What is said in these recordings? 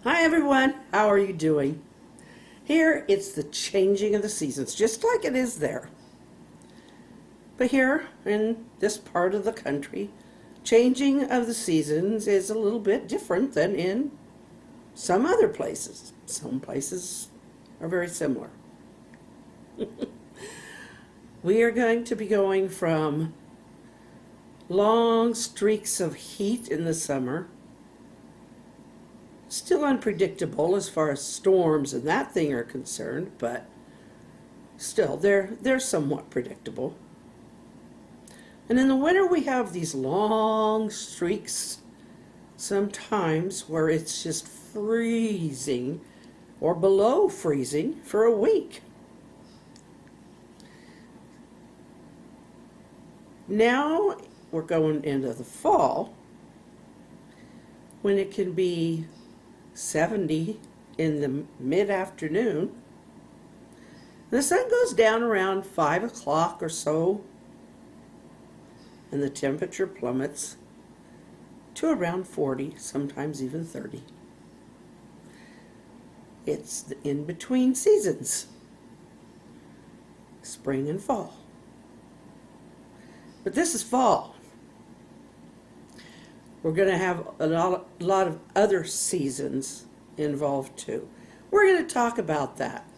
Hi everyone, how are you doing? Here it's the changing of the seasons, just like it is there. But here in this part of the country, changing of the seasons is a little bit different than in some other places. Some places are very similar. We are going to be going from long streaks of heat in the summer, still unpredictable as far as storms and that thing are concerned, but still they're somewhat predictable. And in the winter we have these long streaks sometimes where it's just freezing or below freezing for a week. Now we're going into the fall when it can be 70 in the mid-afternoon. The sun goes down around 5 o'clock or so, and the temperature plummets to around 40, sometimes even 30. It's the in-between seasons, spring and fall. But this is fall. We're going to have a lot of other seasons involved too. We're going to talk about that.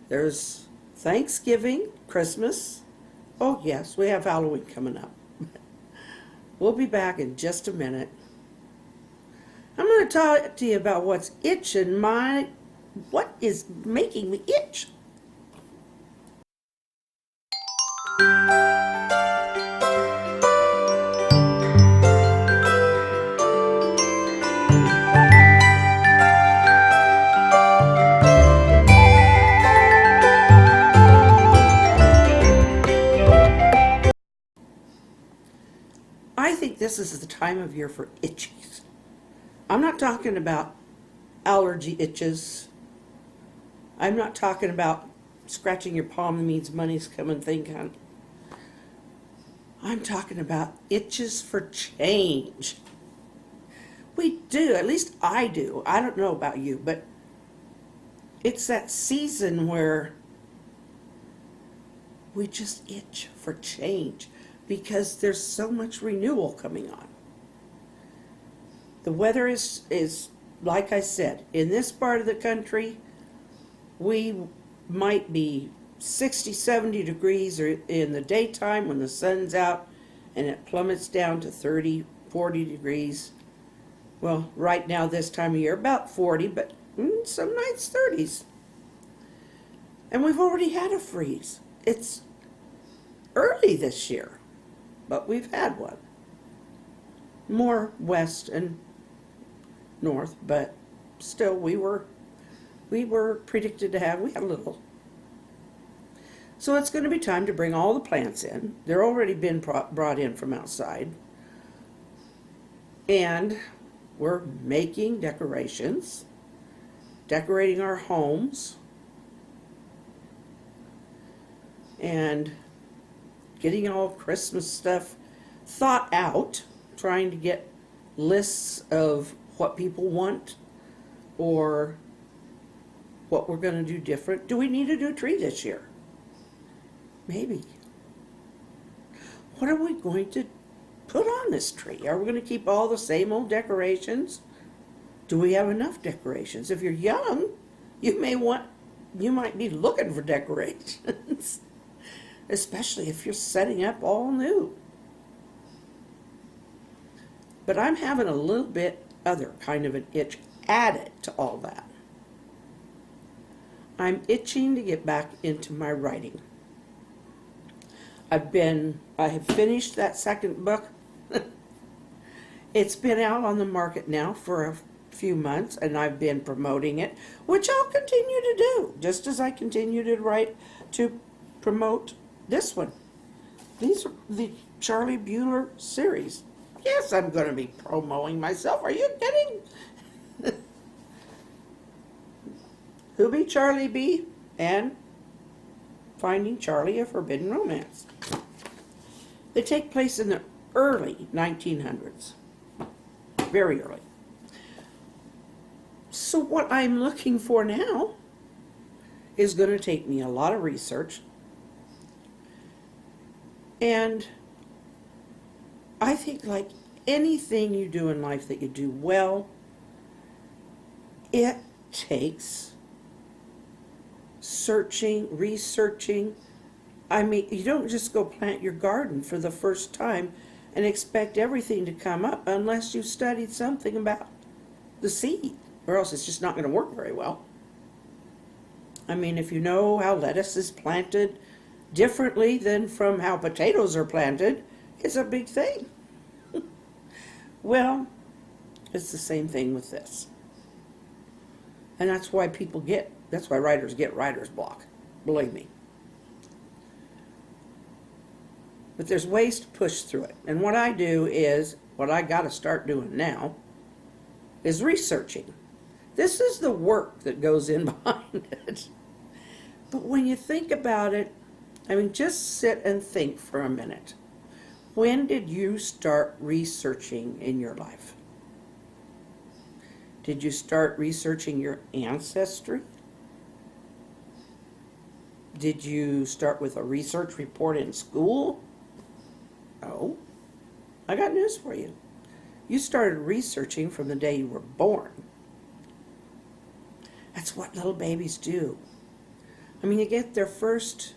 There's Thanksgiving, Christmas. Oh yes, we have Halloween coming up. We'll be back in just a minute. I'm going to talk to you about what is making me itch. I think this is the time of year for itchies. I'm not talking about allergy itches. I'm not talking about scratching your palm means money's coming thing. I'm talking about itches for change. We do, at least I do. I don't know about you, but it's that season where we just itch for change because there's so much renewal coming on. The weather is like I said, in this part of the country, we might be 60, 70 degrees or in the daytime when the sun's out, and it plummets down to 30, 40 degrees. Well, right now this time of year, about 40, but some nights 30s. And we've already had a freeze. It's early this year, but we've had one. More west and north, but still we were predicted to have, we had a little. So it's going to be time to bring all the plants in. They're already been brought in from outside. And we're making decorations, decorating our homes, and getting all Christmas stuff thought out, trying to get lists of what people want or what we're going to do different. Do we need a new tree this year? Maybe. What are we going to put on this tree? Are we going to keep all the same old decorations? Do we have enough decorations? If you're young, you might be looking for decorations, especially if you're setting up all new. But I'm having a little bit other kind of an itch added to all that. I'm itching to get back into my writing. I have finished that second book. It's been out on the market now for a few months, and I've been promoting it, which I'll continue to do, just as I continue to promote this one. These are the Charlie Bueller series. Yes, I'm going to be promoting myself. Are you kidding? Who Be Charlie B? And Finding Charlie, A Forbidden Romance. They take place in the early 1900s. Very early. So what I'm looking for now is going to take me a lot of research. And I think, like anything you do in life that you do well, it takes searching, researching. I mean, you don't just go plant your garden for the first time and expect everything to come up unless you've studied something about the seed, or else it's just not going to work very well. I mean, if you know how lettuce is planted differently than from how potatoes are planted, it's a big thing. Well, it's the same thing with this. And that's why writers get writer's block, believe me. But there's ways to push through it. And what I do is, what I got to start doing now, is researching. This is the work that goes in behind it. But when you think about it, I mean, just sit and think for a minute. When did you start researching in your life? Did you start researching your ancestry? Did you start with a research report in school? No. I got news for you. You started researching from the day you were born. That's what little babies do. I mean, you get their first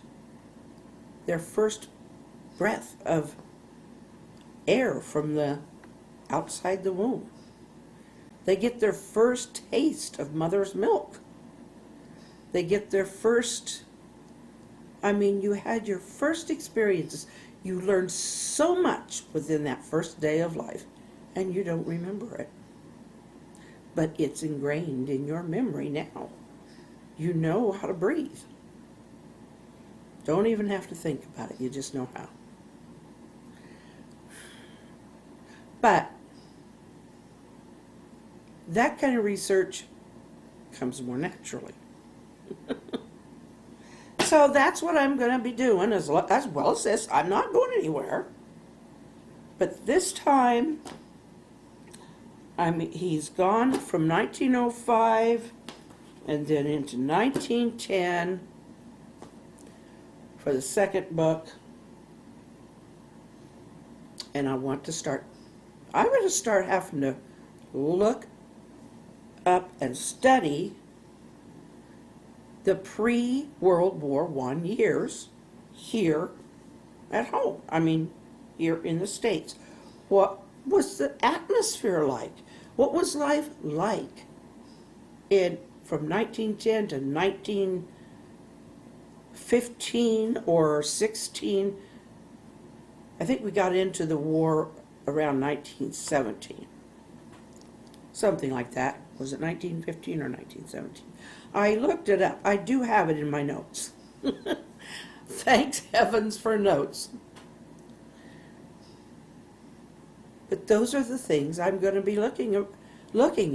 breath of air from the outside the womb. They get their first taste of mother's milk. They get their first, you had your first experiences. You learned so much within that first day of life, and you don't remember it. But it's ingrained in your memory now. You know how to breathe. Don't even have to think about it. You just know how. But that kind of research comes more naturally. So that's what I'm going to be doing as well as this. I'm not going anywhere. But this time, he's gone from 1905 and then into 1910 for the second book. And I'm going to start having to look up and study the pre-World War I years here at home. Here in the States. What was the atmosphere like? What was life like from 1910 to 1915 or 16? I think we got into the war around 1917. Something like that. Was it 1915 or 1917? I looked it up. I do have it in my notes. Thanks heavens for notes. But those are the things I'm going to be looking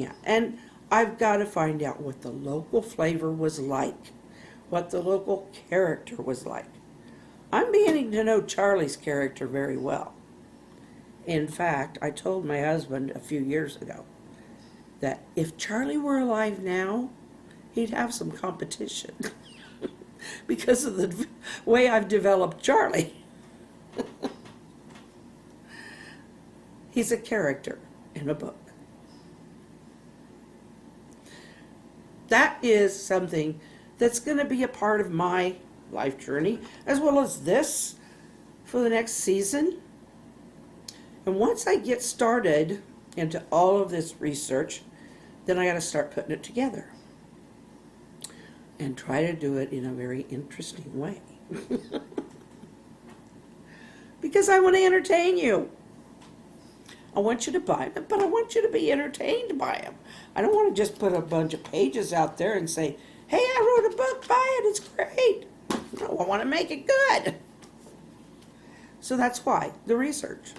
at. And I've got to find out what the local flavor was like, what the local character was like. I'm beginning to know Charlie's character very well. In fact, I told my husband a few years ago that if Charlie were alive now, he'd have some competition because of the way I've developed Charlie. He's a character in a book. That is something that's going to be a part of my life journey, as well as this for the next season. And once I get started into all of this research, then I got to start putting it together and try to do it in a very interesting way. Because I want to entertain you. I want you to buy them, but I want you to be entertained by them. I don't want to just put a bunch of pages out there and say, hey, I wrote a book, buy it, it's great. No, I want to make it good. So that's why, the research.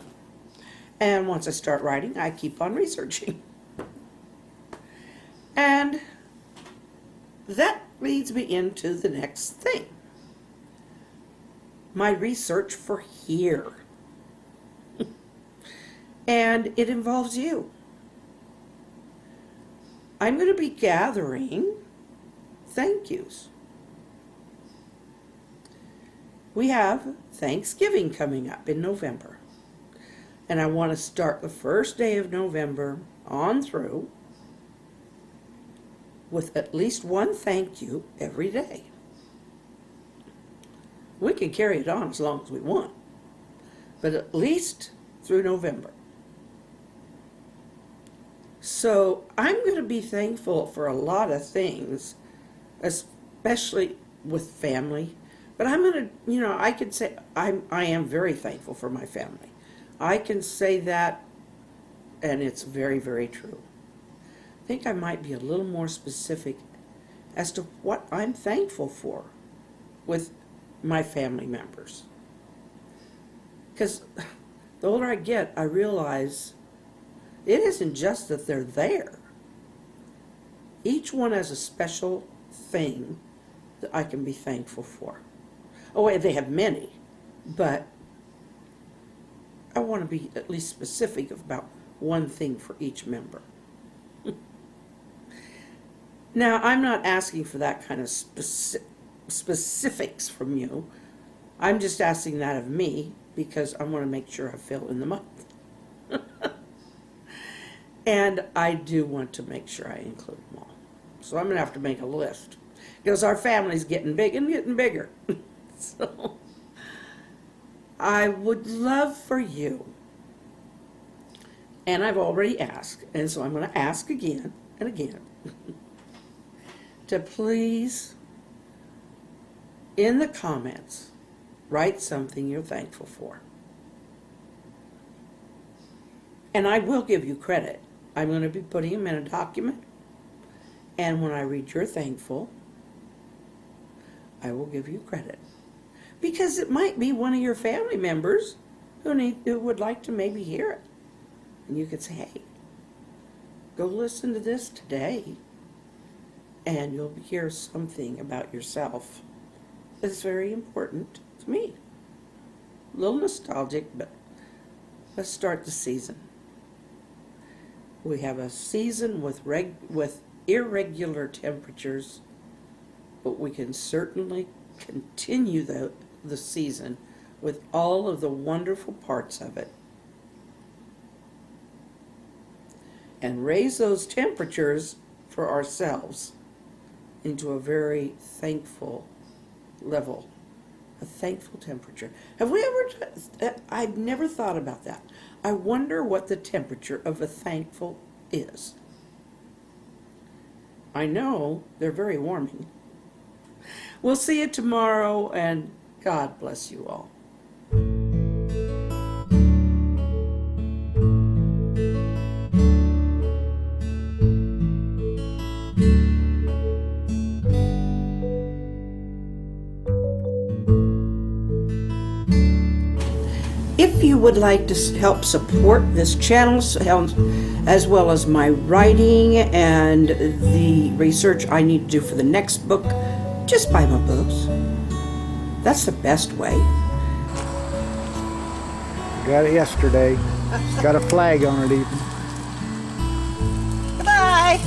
And once I start writing, I keep on researching. And that leads me into the next thing. My research for here. And it involves you. I'm going to be gathering thank yous. We have Thanksgiving coming up in November. And I want to start the first day of November on through with at least one thank you every day. We can carry it on as long as we want, but at least through November. So I'm going to be thankful for a lot of things, especially with family. But I'm going to, I could say I am very thankful for my family. I can say that, and it's very, very true. I think I might be a little more specific as to what I'm thankful for with my family members. Because the older I get, I realize it isn't just that they're there. Each one has a special thing that I can be thankful for. Oh, and they have many, but I want to be at least specific about one thing for each member. Now, I'm not asking for that kind of specifics from you. I'm just asking that of me because I want to make sure I fill in the month. And I do want to make sure I include them all. So I'm going to have to make a list because our family's getting big and getting bigger. So I would love for you, and I've already asked, and so I'm going to ask again and again, to please, in the comments, write something you're thankful for. And I will give you credit. I'm going to be putting them in a document, and when I read you're thankful, I will give you credit. Because it might be one of your family members who would like to maybe hear it. And you could say, hey, go listen to this today, and you'll hear something about yourself that's very important to me. A little nostalgic, but let's start the season. We have a season with irregular temperatures, but we can certainly continue the season with all of the wonderful parts of it and raise those temperatures for ourselves into a very thankful level, a thankful temperature. Have we ever, I've never thought about that. I wonder what the temperature of a thankful is. I know they're very warming. We'll see you tomorrow, and God bless you all. If you would like to help support this channel, as well as my writing and the research I need to do for the next book, just buy my books. That's the best way. Got it yesterday. It's got a flag on it even. Goodbye.